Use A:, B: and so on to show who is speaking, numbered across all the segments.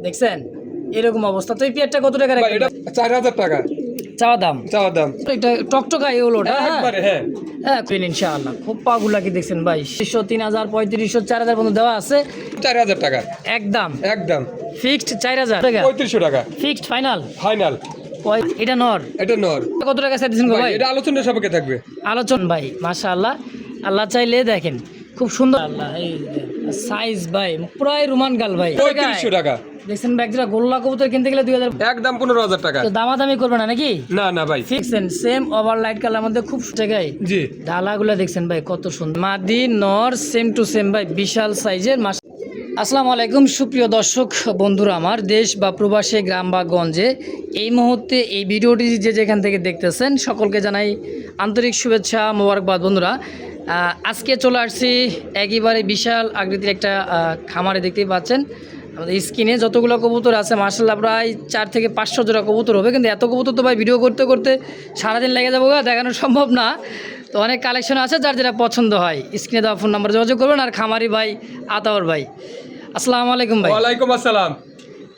A: দেখছেন এরকম অবস্থা। তো এই পেয়ারটা কত টাকা রাখবেন?
B: এটা 4000 টাকা
A: চাওয়া দাম। এটা টকটকা এই হলোটা।
B: একবারে হ্যাঁ
A: ইনশাআল্লাহ। খুব পাগুলা কি দেখছেন ভাই, 600, 3000, 3500, 4000 পর্যন্ত দেওয়া আছে।
B: 4000 টাকা
A: একদম ফিক্সড 4000 টাকা,
B: 3500 টাকা
A: ফিক্সড ফাইনাল। এটা
B: এটা নর
A: কত টাকা চাইছেন ভাই?
B: এটা আলোচনার সাপেক্ষে থাকবে।
A: আলোচনা ভাই মাশাআল্লাহ, আল্লাহ চাইলে দেখেন খুব সুন্দর। আল্লাহ এই সাইজ ভাই প্রায় রোমান গাল ভাই।
B: 3500 টাকা
A: দেখছেন ভাই, একটা গোল্লা কবুতর কিনতে গেলে 2000,
B: একদম 15000 টাকা।
A: তো দামাদামি করবে না নাকি?
B: না ভাই
A: ফিক্সেন সেম ওভার লাইট কালার মধ্যে খুব টাকায়।
B: জি
A: ডালাগুলো দেখছেন ভাই কত সুন্দর, মাদি নর সেম টু সেম ভাই, বিশাল সাইজের। আসসালামু আলাইকুম সুপ্রিয় দর্শক বন্ধুরা, আমার দেশ বা প্রবাসে গ্রাম বা গঞ্জে এই মুহূর্তে এই ভিডিওটি যে যেখান থেকে দেখতেছেন সকলকে জানাই আন্তরিক শুভেচ্ছা মোবারকবাদ। বন্ধুরা আজকে চলে আসছি একেবারে বিশাল আকৃতির একটা খামারে, দেখতেই পাচ্ছেন আমাদের স্ক্রিনে যতগুলো কবুতর আছে মাশাআল্লাহ প্রায় 4 থেকে 500 জোড়া কবুতর হবে। কিন্তু এত কবুতর তো ভাই ভিডিও করতে করতে সারাদিন লেগে যাবো, দেখানো সম্ভব না। তো অনেক কালেকশন আছে, যার যেটা পছন্দ হয় স্ক্রিনে দেওয়া ফোন নাম্বারে যোগাযোগ করবেন। আর খামারি ভাই আতাউর ভাই, আসসালামু আলাইকুম ভাই।
B: ওয়ালাইকুম আসসালাম।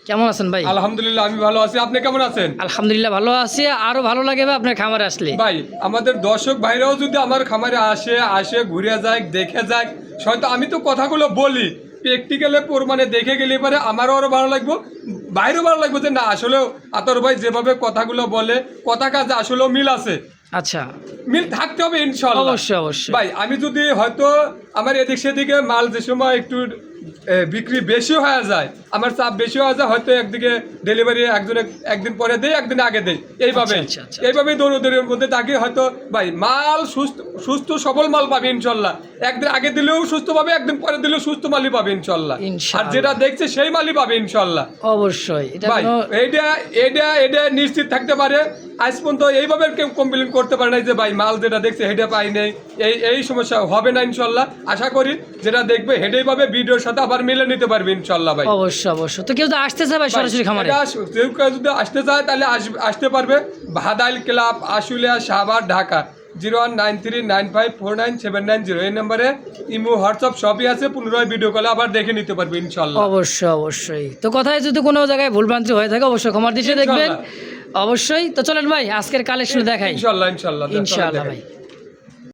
A: কেমন আছেন ভাই?
B: আলহামদুলিল্লাহ আমি ভালো আছি, আপনি কেমন আছেন?
A: আলহামদুলিল্লাহ ভালো আছি। আরো ভালো লাগে ভাই আপনার খামারে আসলে।
B: ভাই আমাদের দর্শক ভাইরাও যদি আমার খামারে আসে ঘুরে যায় দেখে যায়, হয়তো আমি তো কথাগুলো বলি প্র্যাকটিক্যালে মানে দেখে গেলে পরে আমারও আরো ভালো লাগবে, বাইরেও ভালো লাগবে যে না আসলেও আতর ভাই যেভাবে কথাগুলো বলে কথা কাজে আসলেও মিল আছে।
A: আচ্ছা,
B: মিল থাকতে হবে ইনশাআল্লাহ।
A: অবশ্যই
B: ভাই আমি যদি হয়তো আমার এদিক সেদিকে মাল যে সময় একটু বিক্রি বেশি হয়ে যায়, আমার চাপ বেশি হয়ে যায়, হয়তো একদিকে ডেলিভারি একদিন পরে দেয় একদিন আগে দেয়, এইভাবেই দৌড়ের মধ্যে থাকি। হয়তো ভাই মাল সুস্থ সবল মাল পাবে ইনশাল্লাহ, একদিন আগে দিলেও সুস্থ পাবে, একদিন পরে দিলেও সুস্থ মালই পাবে ইনশাল্লাহ। আর যেটা দেখছে সেই মালই পাবে ইনশাল্লাহ।
A: অবশ্যই
B: ভাই এটা নিশ্চিত থাকতে পারে। আজ পর্যন্ত এইভাবে কেউ কমপ্লেন করতে পারে না যে ভাই মাল যেটা দেখছে হেডে পাই নাই, এই সমস্যা হবে না ইনশাল্লাহ। আশা করি যেটা দেখবে হেডেই পাবে, ভিডিওর সাথে আবার মিলে নিতে পারবে ইনশাল্লাহ ভাই।
A: অবশ্যই। তো কেউ তো আসতে চায় ভাই সরাসরি খামারে,
B: কেউ যদি আসতে চায় তাহলে আসতে পারবে। ভাদাইল ক্লাব, আশুলিয়া, সাভার, ঢাকা 019395497990 এই নম্বরে ইমো হোয়াটসঅ্যাপ সবই আছে। পুনরায় ভিডিও কলে আবার দেখে নিতে পারবে ইনশাল্লাহ।
A: অবশ্যই। তো কথায় যদি কোনো জায়গায় ভুলভ্রান্তি হয়ে থাকে অবশ্যই ক্ষমার দৃষ্টিতে দেখবেন অবশ্যই। তো চলেন ভাই আজকের কালেকশন দেখাই ইনশাল্লাহ ভাই।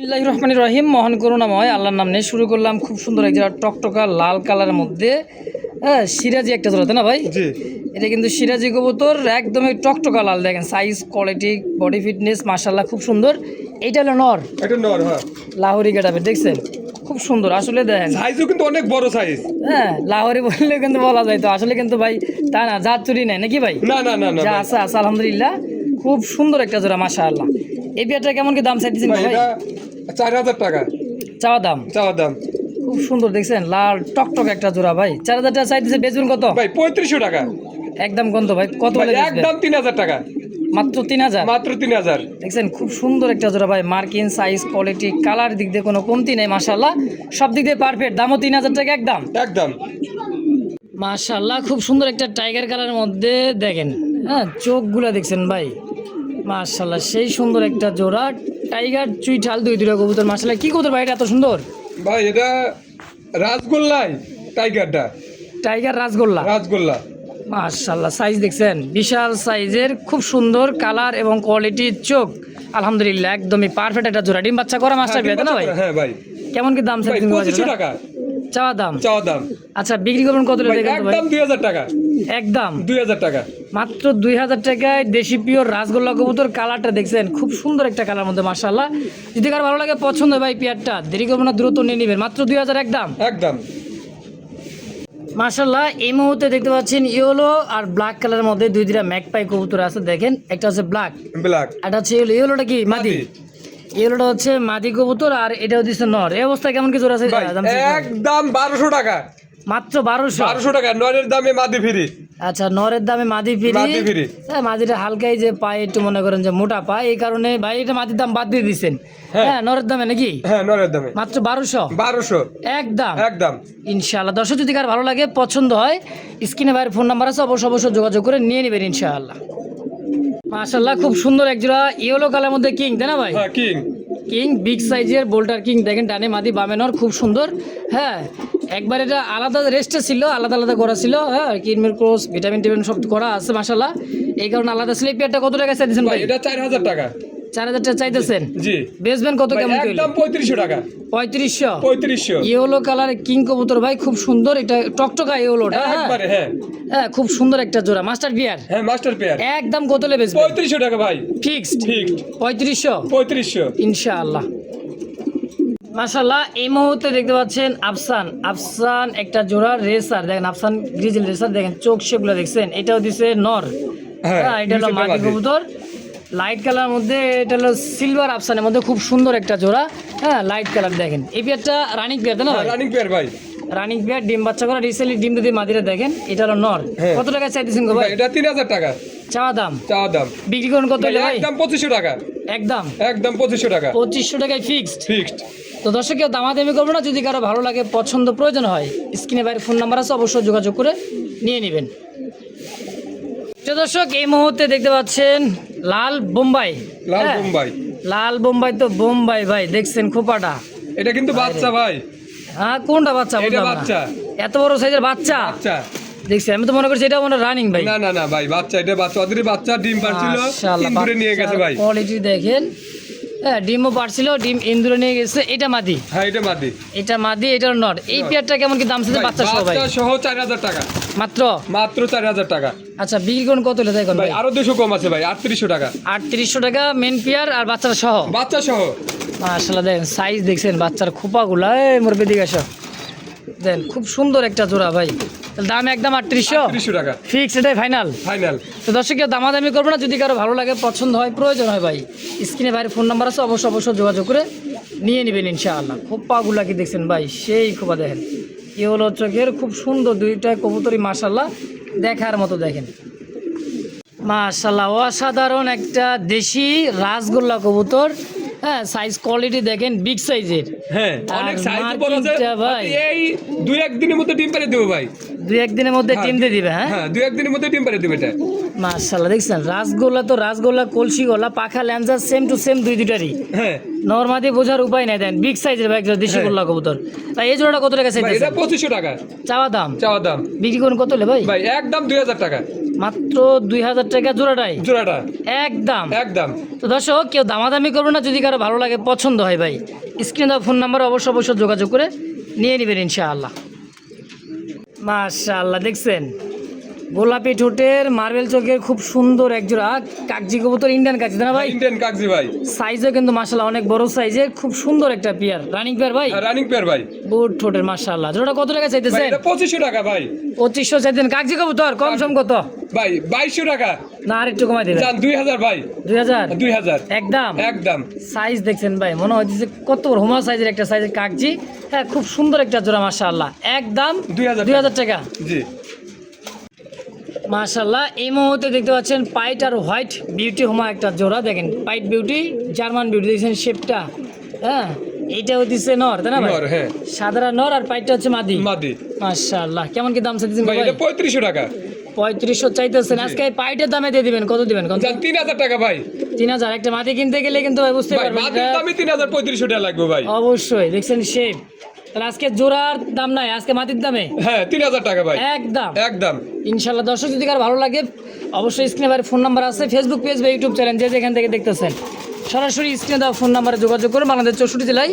A: বিসমিল্লাহির রহমানির রহিম, মহান করুণাময় আল্লাহর নাম নিয়ে শুরু করলাম। খুব সুন্দর একটা টকটকা লাল কালারের মধ্যে সিরাজি একটা জোড়া, না ভাই?
B: জি,
A: এটা কিন্তু সিরাজি কবুতর, একদমই টকটকা লাল। দেখেন সাইজ কোয়ালিটি বডি ফিটনেস মাশাআল্লাহ খুব সুন্দর। এইটা হলো নর,
B: এটা নর। হ্যাঁ,
A: লাহোরি গেটাবে দেখছেন খুব সুন্দর আসলে। দেখেন
B: সাইজও কিন্তু অনেক বড় সাইজ।
A: হ্যাঁ, লাহোরি বললে কিন্তু বলা যায়, তো আসলে কিন্তু ভাই তা না, জাত চুরি নাই নাকি ভাই?
B: না
A: যা আছে আলহামদুলিল্লাহ। খুব সুন্দর একটা জোড়া মাশাআল্লাহ। এই বিয়ারটা কেমন কি দাম চাইতেছেন ভাই?
B: এটা 4000 টাকা
A: চাওয়া দাম। খুব সুন্দর দেখছেন লাল টকটক একটা জোড়া ভাই। 4000 টাকা চাইতেছে, বেচবেন কত
B: ভাই? 3500 টাকা
A: একদম। কত ভাই? কত বলে
B: একদম 3000 টাকা,
A: মাত্র 3000।
B: মাত্র 3000।
A: দেখছেন খুব সুন্দর একটা জোড়া ভাই, মার্কিন সাইজ কোয়ালিটি কালার দিক দিয়ে কোনো কমতি নেই মাশাআল্লাহ, সব দিক দিয়ে পারফেক্ট। দামও 3000 টাকা একদম মাশাআল্লাহ। খুব সুন্দর একটা টাইগার কালারের মধ্যে দেখেন, হ্যাঁ চোখগুলা দেখছেন ভাই মাশাআল্লাহ, সেই সুন্দর একটা জোড়া টাইগার চুইঠাল দুইটা কবুতর মাশাআল্লাহ। কি কবুতর ভাই এটা এত সুন্দর?
B: ভাই এটা রাজগোল্লাই, টাইগার রাজগোল্লা
A: মাশাআল্লাহ। সাইজ দেখছেন বিশাল সাইজের, খুব সুন্দর কালার এবং কোয়ালিটির চোখ আলহামদুলিল্লাহ একদমই পারফেক্ট একটা জোড়া। ডিম বাচ্চা করা মাস্টার পেয়ে না ভাই?
B: হ্যাঁ ভাই।
A: কেমন কি দাম চাইছেন?
B: 2500 টাকা
A: চাওয়া দাম। আচ্ছা, বিক্রি করবেন কত?
B: একদম 2000 টাকা।
A: একদম
B: 2000 টাকা,
A: মাত্র 2000 টাকায় দেশি পিওর রাজগোল্লা কবুতর। কালারটা দেখছেন খুব সুন্দর একটা কালার মধ্যে মাশাআল্লাহ। যদি কার ভালো লাগে পছন্দ হয় ভাই পেয়ারটা দেরি করবেন না, দ্রুত নিয়ে নেবেন, মাত্র 2000 একদম মাশাআল্লাহ। এই মুহূর্তে দেখতে পাচ্ছেন ইয়েলো আর ব্ল্যাক কালারের মধ্যে দুইটা ম্যাকপাই কবুতর আছে। দেখেন একটা হচ্ছে ব্ল্যাক, এটা হচ্ছে ইয়েলোটা কি মাদি, ইয়েলোটা হচ্ছে মাদি কবুতর, আর এটাও দিচ্ছে নর। এই অবস্থা কেমন কি জোড়া আছে?
B: একদম 1200 টাকা,
A: মাত্র 1200
B: টাকা। নরের দামে মাদি ফ্রি।
A: আচ্ছা, নরের দামে মাদি ফ্রি। হ্যাঁ, মাদিটা হালকাই যে পায় একটু মনে করেন যে মোটা পায়, এই কারণে ভাই এটা মাদির দাম বাদ দিয়ে দিচ্ছেন। হ্যাঁ, নরের দামে নাকি?
B: হ্যাঁ, নরের দামে
A: মাত্র 1200 একদম ইনশাআল্লাহ। দর্শক যদি কার ভালো লাগে পছন্দ হয় স্ক্রিনে ভাইয়ের ফোন নাম্বার আছে, অবশ্যই যোগাযোগ করে নিয়ে নেবেন ইনশাআল্লাহ। মাশাআল্লাহ খুব সুন্দর এক জোড়া ইয়েলো কালার মধ্যে কিং, তাই না ভাই?
B: হ্যাঁ, কিং
A: কিং বিগ সাইজের বোল্টার কিং দেখেন, ডানে মাদি বামে নর, খুব সুন্দর। হ্যাঁ, একবার এটা আলাদা রেস্টে ছিল, আলাদা আলাদা করা ছিল। হ্যাঁ, কিনমের ক্রস ভিটামিন টিভিটামিন সব করা আছে মাশাল্লাহ, এই কারণে আলাদা ছিল। এই পেয়ারটা কত টাকা চাইতেছেন ভাই?
B: এটা 4000 টাকা।
A: 4000 টাকা চাইতেছেন?
B: জি।
A: বেচবেন কত কেমন?
B: একদম 3500 টাকা।
A: 3500। ইয়েলো কালার কিং কবুতর ভাই, খুব সুন্দর। এটা টকটকা ইয়েলোটা।
B: একবারে হ্যাঁ
A: হ্যাঁ, খুব সুন্দর একটা জোড়া মাস্টার পেয়ার।
B: হ্যাঁ, মাস্টার পেয়ার।
A: একদম কত লে বেচবেন?
B: 3500 টাকা ভাই।
A: ফিক্সড?
B: ফিক্সড
A: 3500 ইনশাআল্লাহ। মাশাআল্লাহ, এই মুহূর্তে দেখতে পাচ্ছেন আফসান একটা জোড়া রেসার দেখেন, আফসান গ্রিজেল রেসার দেখেন, চোখ শেপগুলো দেখছেন। এটাও দিছে নর। হ্যাঁ, এটা হলো মাদি কবুতর লাইট কালার মধ্যে, এটা হলো সিলভার আফসানের মধ্যে, খুব সুন্দর একটা জোড়া। হ্যাঁ, লাইট কালার দেখেন। এই পেয়ারটা রানিং পেয়ার তাই না ভাই?
B: রানিং পেয়ার ভাই।
A: রানিং পেয়ার, ডিম বাচ্চা করা, রিসেন্টলি ডিম দিয়ে মাদিরা দেখেন। এটা হলো নর। কত টাকা চাইতেছেন গো ভাই?
B: এটা 3000 টাকা
A: চাওয়া দাম। বিক্রি করুন কত হলে ভাই?
B: একদম 2500 টাকা।
A: একদম
B: 2500 টাকা।
A: 2500 টাকায় ফিক্সড।
B: ফিক্সড।
A: তো দর্শক, কেউ দামাদামি করবো না, যদি কারো ভালো লাগে, পছন্দ, প্রয়োজন হয়, স্ক্রিনে বাইরে ফোন নাম্বার আছে, অবশ্যই যোগাযোগ করে নিয়ে নেবেন। তো দর্শক, এই মুহূর্তে দেখতে পাচ্ছেন লাল বোম্বাই। লাল বোম্বাই তো বোম্বাই ভাই, দেখছেন খোপাটা?
B: এটা কিন্তু বাচ্চা ভাই।
A: হ্যাঁ, কোনটা বাচ্চা?
B: এটা বাচ্চা।
A: এত বড় সাইজের বাচ্চা দেখছি, আমি তো মনে করছি এটা মনে রানিং ভাই।
B: না ভাই, বাচ্চা। এটা বাচ্চা, ওদের বাচ্চা ডিম পারছিল, ইন্দুরে নিয়ে গেছে ভাই।
A: কোয়ালিটি দেখেন। হ্যাঁ, ডিমও পারছিল, ডিম ইন্দুরে নিয়ে গেছে। এটা মাদি?
B: হ্যাঁ, এটা মাদি।
A: এটা নট। এই পেয়ারটা কেমন কি দাম আছে বাচ্চা সহ ভাই?
B: বাচ্চা সহ 4000 টাকা
A: মাত্র
B: 4000 টাকা।
A: আচ্ছা, বিক্রি করুন কত হলে দেখুন
B: ভাই? আরো 200 কম আছে ভাই, 3800 টাকা।
A: 3800 টাকা মেন পেয়ার আর বাচ্চা সহ?
B: বাচ্চা সহ।
A: মাশাআল্লাহ, দেখেন সাইজ দেখছেন বাচ্চার খোপাগুলা। এই মোর বেদিকে আসো, দেন খুব সুন্দর একটা জোড়া ভাই। দাম একদম 3800
B: টাকা
A: ফিক্স, এটাই ফাইনাল। তো দর্শকের দামাদামি করবো না, যদি কারো ভালো লাগে, পছন্দ হয়, প্রয়োজন হয় ভাই, স্ক্রিনে বাইরে ফোন নাম্বার আছে, অবশ্যই যোগাযোগ করে নিয়ে নেবেন ইনশাআল্লাহ। খোপাগুলা কি দেখছেন ভাই, সেই খোপা দেখেন, কি হলো চোখের, খুব সুন্দর দুইটা কবুতরই মাশাআল্লাহ দেখার মতো। দেখেন মাশাআল্লাহ, অসাধারণ একটা দেশি রাসগোল্লা কবুতর। হ্যাঁ, সাইজ কোয়ালিটি দেখেন, বিগ সাইজের।
B: হ্যাঁ, অনেক সাইজ বড় আছে ভাই। এই 2-1 দিনের মধ্যে ডিম পারে দেব ভাই।
A: 2-1 দিনের মধ্যে ডিম দিয়ে দিবে? হ্যাঁ,
B: 2-1 দিনের মধ্যে ডিম পারে দেবে এটা।
A: মাশাআল্লাহ, দেখছেন রাসগোল্লা তো রাসগোল্লা, কলসি গোল্লা, পাখা ল্যাঞ্জা সেম টু সেম দুইটারই।
B: হ্যাঁ,
A: নরমাদি বোঝার উপায় নাই। দেন বিগ সাইজের ভাই, দেশি গোল্লা কবুতর। তাই এই জোড়াটা কত টাকা চাইতেছেন?
B: এটা 2500 টাকা
A: চাওয়া দাম। বিক্রি করুন কত হলে ভাই?
B: ভাই একদম 2000 টাকা।
A: মাত্র 2000 টাকা জোড়াটা একদম। তো দর্শক, কেউ দামাদামি করবে না, যদি কারো ভালো লাগে, পছন্দ হয় ভাই, স্ক্রিনে দেওয়া ফোন নাম্বার অবশ্যই যোগাযোগ করে নিয়ে নেবেন ইনশাআল্লাহ। মাশাআল্লাহ, দেখছেন গোলাপি ঠোঁটের, মার্বেল চোখের, খুব সুন্দর একজোড়া কাগজি কবুতর, ইন্ডিয়ান কাগজি না ভাই?
B: ইন্ডিয়ান কাগজি ভাই।
A: সাইজও কিন্তু মাশাআল্লাহ অনেক বড় সাইজের, খুব সুন্দর একটা পেয়ার। রানিং পেয়ার ভাই?
B: রানিং পেয়ার ভাই।
A: বুট ঠোঁটের মাশাআল্লাহ। জোড়া কত টাকা চাইতেছেন?
B: এটা 2500 টাকা ভাই।
A: 2500 চাইতেন? কাগজি কবুতর কম সম কত
B: ভাই? 2200 টাকা।
A: না, আর একটু কমাই দিবেন?
B: 2000 ভাই।
A: 2000 একদম। সাইজ দেখছেন ভাই, মনে হচ্ছে কত বড় হোমা সাইজের একটা সাইজের কাগজি। হ্যাঁ, খুব সুন্দর একটা জোড়া মাশাআল্লাহ, একদম 2000 টাকা।
B: জি
A: মাশাআল্লাহ, এই মুহূর্তে দেখতে পাচ্ছেন পাইট আর হোয়াইট বিউটি হোমা একটা জোড়া। দেখেন পাইট বিউটি, জার্মান বিউটি, দেখছেন শেপটা। হ্যাঁ, এইটা হচ্ছে নর তাই না ভাই?
B: হ্যাঁ,
A: সাধারণ নর, আর পাইটটা হচ্ছে মাদি। মাশাআল্লাহ, কেমন কি দাম চাইতেছেন ভাই?
B: এটা 3500 টাকা।
A: 3500 চাইতেছেন? আজকে এই পাইটের দামে দিয়ে দিবেন, কত দিবেন?
B: 3000 টাকা ভাই।
A: 3000? একটা মাটি কিনতে গেলে কিন্তু ভাই বুঝতে পারবেন,
B: মাটির দামই 3500 টাকা লাগবে ভাই।
A: অবশ্যই। দেখছেন শেপ, তাহলে আজকে জোড়ার দাম নাই, আজকে মাটির দামে।
B: হ্যাঁ, 3000 টাকা ভাই।
A: একদম ইনশাআল্লাহ। দর্শক, যদি কারো ভালো লাগে, অবশ্যই স্ক্রিনে বাইরে ফোন নাম্বার আছে, ফেসবুক পেজ বা ইউটিউব চ্যানেল, যেখান থেকে দেখতেছেন, সরাসরি স্ক্রিনে দেওয়া ফোন নাম্বারে যোগাযোগ করে বাংলাদেশ 64 জেলায়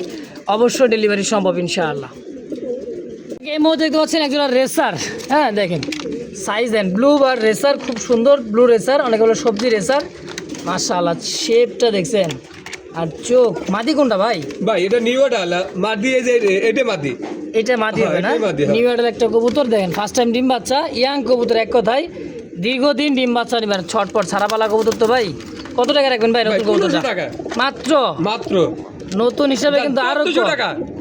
A: অবশ্যই ডেলিভারি সম্ভব ইনশাআল্লাহ। এই মুহূর্তে দেখতে পাচ্ছেন একজোড়া রেসার। হ্যাঁ, দেখেন সাইজ দেন, ব্লু বার রেসার, খুব সুন্দর ব্লু রেসার, অনেক হলো সবজি রেসার মাশাআল্লাহ। শেপটা দেখছেন, আর চোখ। মাদি কোনটা ভাই?
B: ভাই এটা নিউ অর্ডার মাদি। এই যে এটা মাদি,
A: এটা মাদি হবে না? নিউ অর্ডার একটা কবুতর, দেখেন ফার্স্ট টাইম ডিম বাচ্চা, ইয়াং কবুতর, এক কথায় দীর্ঘদিন ডিম বাচ্চা নিবেন, ছটপট ছাড়া পালা কবুতর। তো ভাই কত টাকা রাখবেন ভাই নতুন কবুতরটা? মাত্র নতুন হিসাবে কিন্তু আরো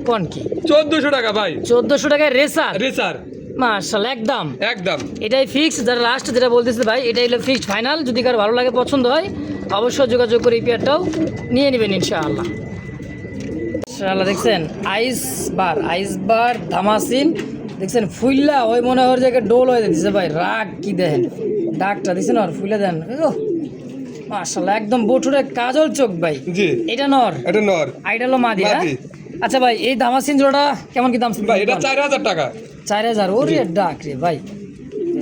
A: কোন কি
B: 1400 টাকা ভাই।
A: 1400 টাকায় রেসার মাশাআল্লাহ, একদম এটাই ফিক্স। যারা লাস্ট যেটা বলতেছে ভাই, এটাই হলো ফিক্সড ফাইনাল। যদি কারো ভালো লাগে, পছন্দ হয়, অবশ্যই যোগাযোগ করে এই পেয়ারটাও নিয়ে নেবেন ইনশাআল্লাহ। ইনশাআল্লাহ, দেখছেন আইস বার ধামাসিন, দেখছেন ফুইল্লা ওই মনে হয় জায়গায় ডোল হয়ে দিচ্ছে ভাই। রাগ কি দেখেন, ডাকটা দিচ্ছেন আর ফুইলা দেন, মাশাআল্লাহ একদম বটুরে কাজল চোখ ভাই।
B: জি
A: এটা নর,
B: এটা নর,
A: আর এটা হলো মাদি। হ্যাঁ?
B: মাদি।
A: আচ্ছা ভাই এই দামাসিন জোড়া কেমন কি দাম
B: ভাই এটা 4000 টাকা।
A: 4000? ওরে ডাক রে ভাই,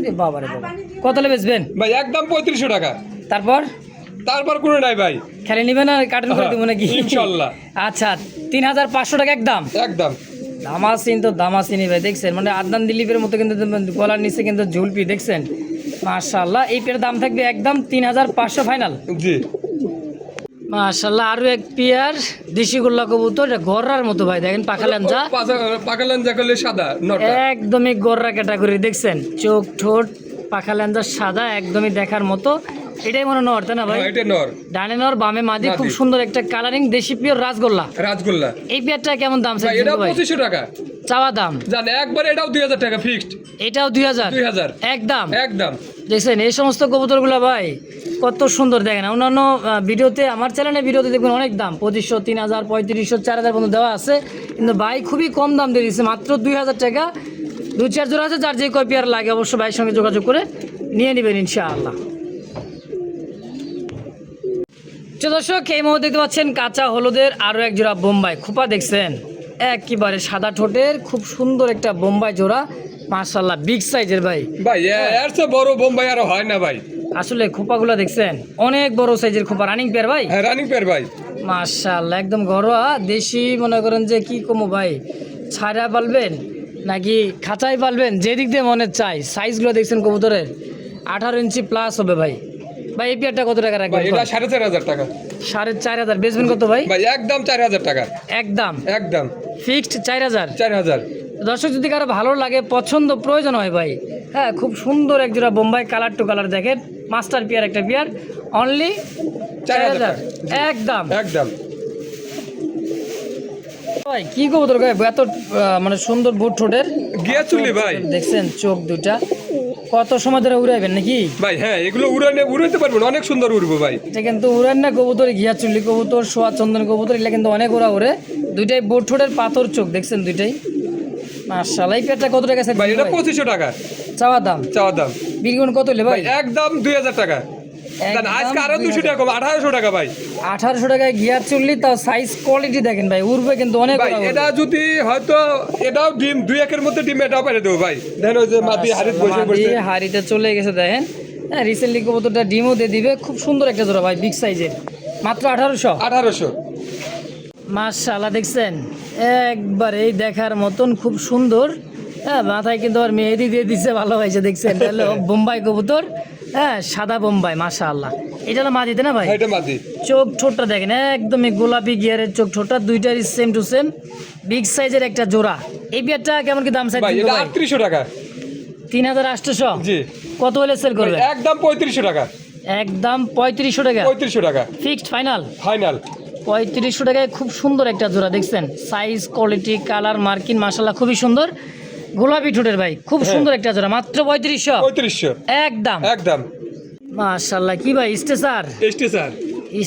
A: রে বাবা রে বাবা। কত হলে বেচবেন
B: ভাই একদম 3500 টাকা।
A: তারপর
B: কোনো নাই ভাই,
A: খেলে নিবেন আর কার্টন করে দিব নাকি?
B: ইনশাআল্লাহ।
A: আচ্ছা 3500 টাকা একদম।
B: একদম
A: দামাসিন তো দামাসিনই ভাই, দেখছেন মানে আদনান দিলীপের মতো কিন্তু গলার নিচে কিন্তু ঝুলপি, দেখছেন মাশাআল্লাহ। এই পেয়ার দাম থাকবে একদম 3500 ফাইনাল।
B: জি
A: মাশাআল্লাহ আরো এক পেয়ার দেশি গোল্লা কবুতর, এটা গররার মতো ভাই, দেখেন পাখা লেঞ্জা,
B: পাকা লেঞ্জা করলে সাদা নরটা
A: একদমই গররা ক্যাটাগরি, দেখছেন চোখ ঠোঁট পাখা লেঞ্জা সাদা, একদমই দেখার মতো। এটাই মনে নর তাই না ভাই?
B: এটা নর,
A: ডানে নর বামে মাদি, খুব সুন্দর একটা কালারিং দেশি পিওর রাজগোল্লা।
B: রাজগোল্লা।
A: এই পেয়ারটা কেমন দাম
B: ভাই এটা 2500 টাকা
A: চাওয়া দাম?
B: জান একবার এটাও 2000 টাকা ফিক্সড।
A: এটাও 2000?
B: 2000
A: একদম।
B: একদম।
A: দেখছেন এই সমস্ত কবুতরগুলো ভাই কত সুন্দর, দেখেন অন্যান্য ভিডিওতে, আমার চ্যানেলের ভিডিওতে দেখবেন অনেক দাম 2500, 3000, 3500, 4000 পর্যন্ত দেওয়া আছে, কিন্তু ভাই খুবই কম দাম দিয়ে দিচ্ছে, মাত্র 2000 টাকা। 2-4 জোড়া আছে, যার যে কয় পেয়ার লাগে অবশ্যই ভাইয়ের সঙ্গে যোগাযোগ করে নিয়ে নেবেন ইনশাআল্লাহ। দর্শক এই মুহূর্তে দেখতে পাচ্ছেন কাঁচা হলুদের আরো এক জোড়া বোম্বাই খোপা, দেখছেন একেবারে সাদা ঠোঁটের খুব সুন্দর একটা বোম্বাই জোড়া, মাশাআল্লাহ বিগ সাইজের ভাই।
B: ভাই এর চেয়ে বড় বোম্বাই আর হয় না ভাই,
A: আসলে খোপাগুলো দেখছেন অনেক বড় সাইজের খোপা, রানিং পেয়ার ভাই।
B: হ্যাঁ রানিং পেয়ার ভাই,
A: মাশাআল্লাহ একদম ঘরোয়া দেশি, মনে করেন যে কি কমো ভাই, ছাড়া পালবেন নাকি খাঁচাই পালবেন, যেদিক দিয়ে মনে চাই। সাইজগুলো দেখছেন কবুতরের 18 ইঞ্চি প্লাস হবে ভাই। ভাই এই পেয়ারটা কত টাকা রাখবেন?
B: ভাই এটা 4500 টাকা।
A: 4500 বেচবেন কত ভাই?
B: ভাই একদম 4000 টাকা।
A: একদম
B: একদম
A: ফিক্সড 4000।
B: 4000।
A: দর্শক যদি কারো ভালো লাগে, পছন্দ প্রয়োজন হয় ভাই, হ্যাঁ খুব সুন্দর এক জোড়া বোম্বাই কালার টু কালার, দেখেন মাস্টার পেয়ার একটা পেয়ার, অনলি 4000 একদম।
B: একদম
A: ভাই কি কবুতর গায়ে এত মানে সুন্দর বুট ঠোঁটের
B: গিয়া চুলি ভাই,
A: দেখছেন চোখ দুটা, কত সময় ধরে উড়াইবেন নাকি
B: ভাই? হ্যাঁ এগুলো উড়াইতে পারবেন, অনেক সুন্দর উড়বো ভাই।
A: এটা কিন্তু উড়ান না কবুতর, ঘিয়া চুল্লি কবুতর, সোয়া চন্দন কবুতর, এগুলো কিন্তু অনেক ওরা ওরে। দুইটাই বুট ঠোঁটের পাথর চোখ, দেখছেন দুইটাই মাশাআল্লাহ। এই পেয়ারটা কত টাকা
B: ভাই? এটা 2500 টাকা
A: চাওয়া দাম। বিক্রি কত হলে ভাই?
B: একদম 2000 টাকা। আজকে আরো 200 টাকা কম, 1800 টাকা ভাই।
A: 1800 টাকায় গিয়ার চুল্লি, তাও সাইজ কোয়ালিটি দেখেন ভাই, উড়বে কিন্তু অনেক
B: ভাই। এটা যদি হয়তো এটাও ডিম 2-1 এর মধ্যে ডিম এটাও পারে দেবো ভাই। দেখেন ওই যে মাটি হাড়িতে বসে
A: হাড়িতে চলে গেছে, দেখেন হ্যাঁ রিসেন্টলি কবুতরটা ডিমও দিয়ে দিবে, খুব সুন্দর একটা জোড়া ভাই, বিগ সাইজের, মাত্র 1800। মাশাআল্লাহ দেখছেন একবার এই দেখার মতন খুব সুন্দর, হ্যাঁ মাথায় কিন্তু আর মেহেদি দিয়ে দিচ্ছে, ভালো হয়েছে দেখছেন। তাহলে বোম্বাই কবুতর, হ্যাঁ সাদা বোম্বাই মাশাআল্লাহ। এটা হলো মাদিতে না ভাই?
B: এটা মাদি।
A: চোখ ঠোঁটটা দেখেন একদমই গোলাপি গিয়ারের চোখ ঠোঁটটা, দুইটারই সেম টু সেম বিগ সাইজের একটা জোড়া। এই বিয়ারটা কেমন কি দাম চাই?
B: ভাই এটা 3800 টাকা।
A: 3800?
B: জি।
A: কত হলে সেল করবে?
B: একদম 3500 টাকা।
A: একদম 3500 টাকা?
B: 3500 টাকা
A: ফিক্সড ফাইনাল?
B: ফাইনাল।
A: 3500 টাকায় খুব সুন্দর একটা জোড়া, দেখছেন সাইজ কোয়ালিটি কালার মার্কিন মাশাআল্লাহ খুবই সুন্দর, গোলাপি ঠোঁটের ভাই, খুব সুন্দর একটা জোড়া, মাত্র 3500 একদম।
B: একদম
A: মাশাআল্লাহ। কি ভাই স্টেসার?